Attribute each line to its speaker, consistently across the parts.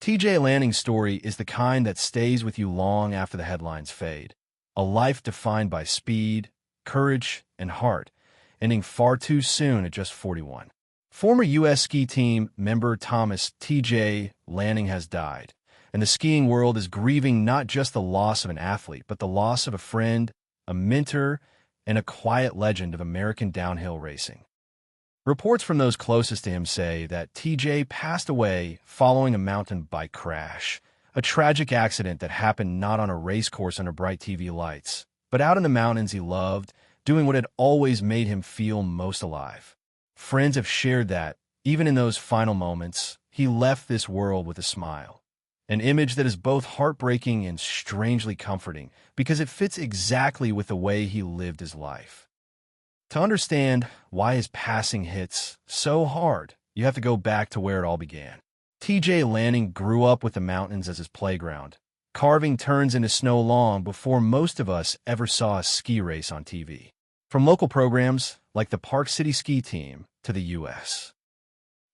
Speaker 1: TJ Lanning's story is the kind that stays with you long after the headlines fade. A life defined by speed, courage, and heart, ending far too soon at just 41. Former U.S. ski team member Thomas TJ Lanning has died, and the skiing world is grieving not just the loss of an athlete, but the loss of a friend, a mentor, and a quiet legend of American downhill racing. Reports from those closest to him say that TJ passed away following a mountain bike crash, a tragic accident that happened not on a race course under bright TV lights, but out in the mountains he loved, doing what had always made him feel most alive. Friends have shared that, even in those final moments, he left this world with a smile. An image that is both heartbreaking and strangely comforting, because it fits exactly with the way he lived his life. To understand why his passing hits so hard, you have to go back to where it all began. TJ Lanning grew up with the mountains as his playground, carving turns into snow long before most of us ever saw a ski race on TV. From local programs like the Park City Ski Team to the U.S.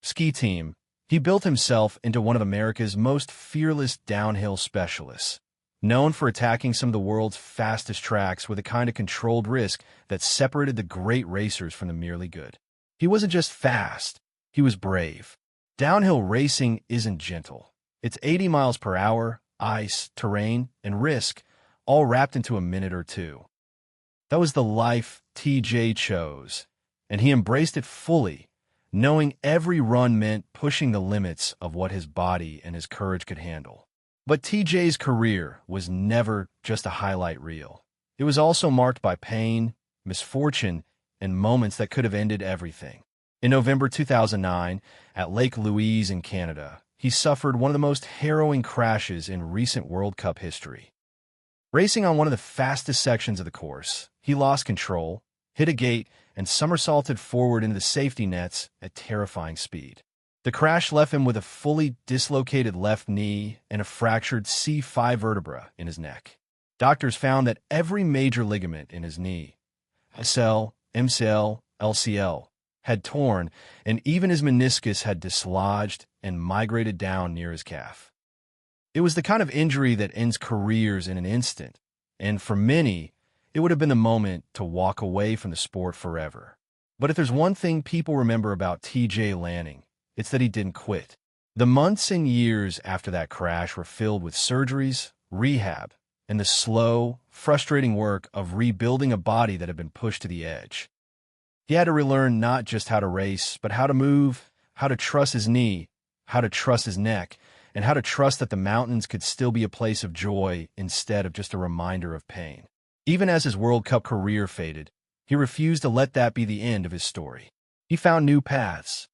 Speaker 1: Ski Team, he built himself into one of America's most fearless downhill specialists, known for attacking some of the world's fastest tracks with a kind of controlled risk that separated the great racers from the merely good. He wasn't just fast, he was brave. Downhill racing isn't gentle. It's 80 miles per hour, ice, terrain, and risk, all wrapped into a minute or two. That was the life TJ chose, and he embraced it fully, knowing every run meant pushing the limits of what his body and his courage could handle. But TJ's career was never just a highlight reel. It was also marked by pain, misfortune, and moments that could have ended everything. In November 2009, at Lake Louise in Canada, he suffered one of the most harrowing crashes in recent World Cup history. Racing on one of the fastest sections of the course, he lost control, hit a gate, and somersaulted forward into the safety nets at terrifying speed. The crash left him with a fully dislocated left knee and a fractured C5 vertebra in his neck. Doctors found that every major ligament in his knee, SL, MCL, LCL, had torn, and even his meniscus had dislodged and migrated down near his calf. It was the kind of injury that ends careers in an instant, and for many, it would have been the moment to walk away from the sport forever. But if there's one thing people remember about TJ Lanning, it's that he didn't quit. The months and years after that crash were filled with surgeries, rehab, and the slow, frustrating work of rebuilding a body that had been pushed to the edge. He had to relearn not just how to race, but how to move, how to trust his knee, how to trust his neck, and how to trust that the mountains could still be a place of joy instead of just a reminder of pain. Even as his World Cup career faded, he refused to let that be the end of his story. He found new paths.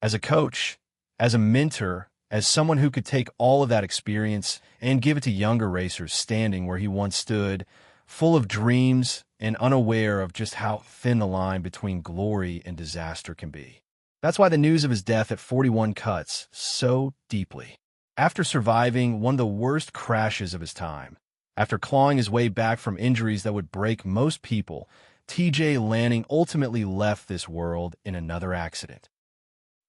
Speaker 1: As a coach, as a mentor, as someone who could take all of that experience and give it to younger racers standing where he once stood, full of dreams and unaware of just how thin the line between glory and disaster can be. That's why the news of his death at 41 cuts so deeply. After surviving one of the worst crashes of his time, after clawing his way back from injuries that would break most people, TJ Lanning ultimately left this world in another accident.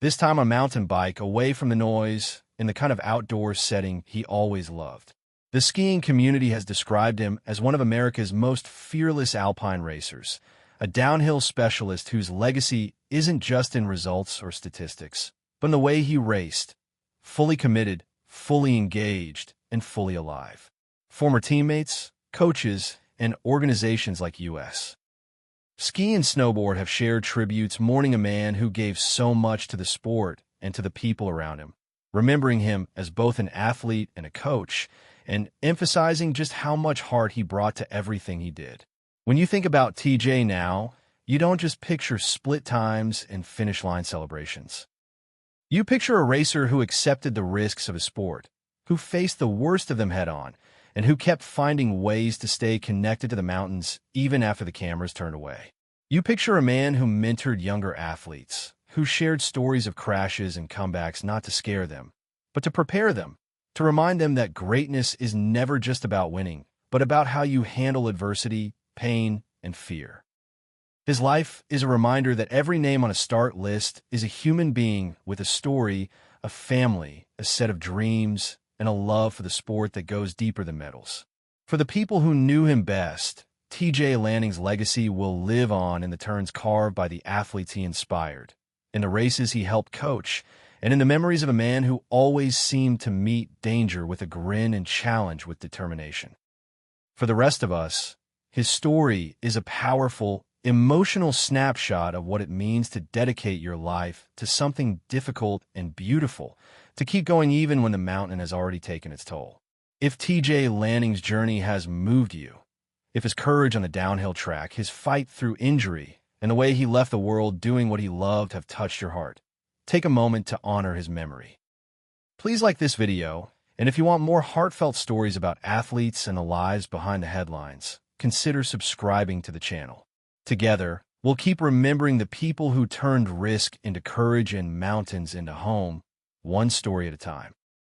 Speaker 1: This time on a mountain bike, away from the noise, in the kind of outdoor setting he always loved. The skiing community has described him as one of America's most fearless Alpine racers, a downhill specialist whose legacy isn't just in results or statistics, but in the way he raced, fully committed, fully engaged, and fully alive. Former teammates, coaches, and organizations like U.S. Ski and snowboard have shared tributes mourning a man who gave so much to the sport and to the people around him, remembering him as both an athlete and a coach, and emphasizing just how much heart he brought to everything he did. When you think about TJ now, you don't just picture split times and finish line celebrations. You picture a racer who accepted the risks of his sport, who faced the worst of them head-on, and who kept finding ways to stay connected to the mountains even after the cameras turned away. You picture a man who mentored younger athletes, who shared stories of crashes and comebacks not to scare them, but to prepare them, to remind them that greatness is never just about winning, but about how you handle adversity, pain, and fear. His life is a reminder that every name on a start list is a human being with a story, a family, a set of dreams, and a love for the sport that goes deeper than medals. For the people who knew him best, TJ Lanning's legacy will live on in the turns carved by the athletes he inspired, in the races he helped coach, and in the memories of a man who always seemed to meet danger with a grin and challenge with determination. For the rest of us, his story is a powerful, emotional snapshot of what it means to dedicate your life to something difficult and beautiful, to keep going even when the mountain has already taken its toll. If TJ Lanning's journey has moved you, if his courage on the downhill track, his fight through injury, and the way he left the world doing what he loved have touched your heart, take a moment to honor his memory. Please like this video, and if you want more heartfelt stories about athletes and the lives behind the headlines, consider subscribing to the channel. Together, we'll keep remembering the people who turned risk into courage and mountains into home, one story at a time.